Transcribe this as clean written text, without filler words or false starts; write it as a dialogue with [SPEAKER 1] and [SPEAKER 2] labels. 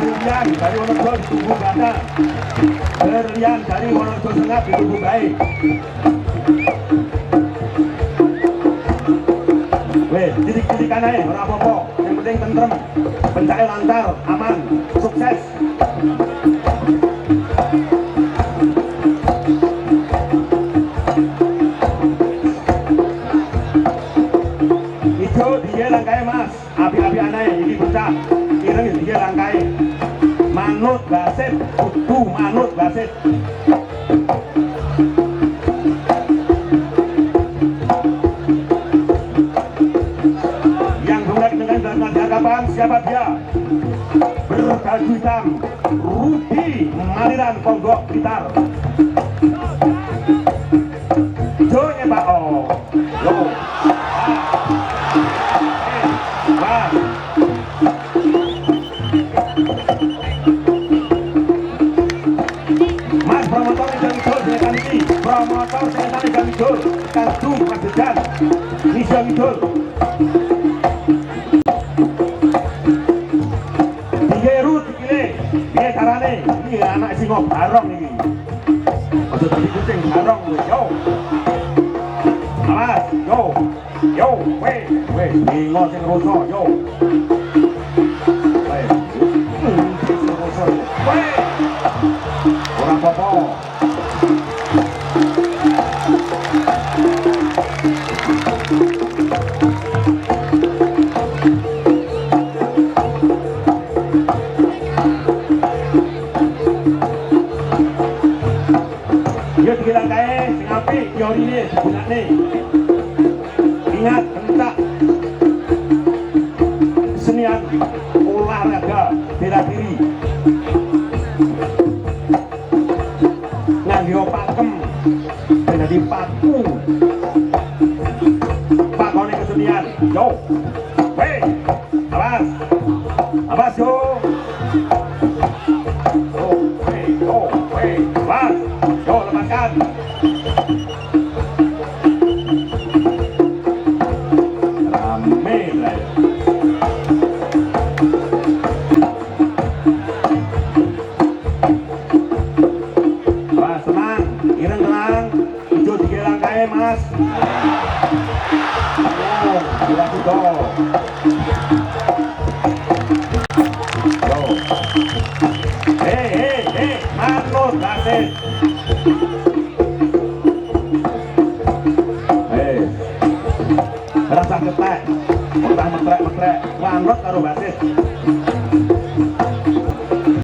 [SPEAKER 1] Berlian dari Wonorejo ditunggu ganda. Berlian dari Wonorejo Tengah ditunggu baik. Weh, titik-titikan aja, ora apa-apa. Yang penting tentrem, pencake lancar, aman, sukses. Ijo dia langkai mas, api-api aneh, ini bocah. Ireng dia langkai. Manut basit, kudu manut basit. Siapa dia? Berbaju hitam, Rudi Maliran Ponggok Blitar. Jonya Pak O. Yo. Wah. Mas promotor yang jol dengan ini, promotor yang jol, Kandung Padejan, Nisya Midul. Ini anak singo barong ini. Aja tadi kucing barong yo. Awas, yo, we, singo sing ruso yo. Sing ruso. Ora apa-apa. Teori ini sebenarnya nih. Ingat tentang kesenian olahraga bela diri. Nganggo pakem dan jadi paku. Pakone kesenian. Yo. Weh. Awas. Awas yo. Awas. Yo lepaskan. Mas. Oh, gila juga. Manut basit. Rasa getek, metrek, manut karo basit.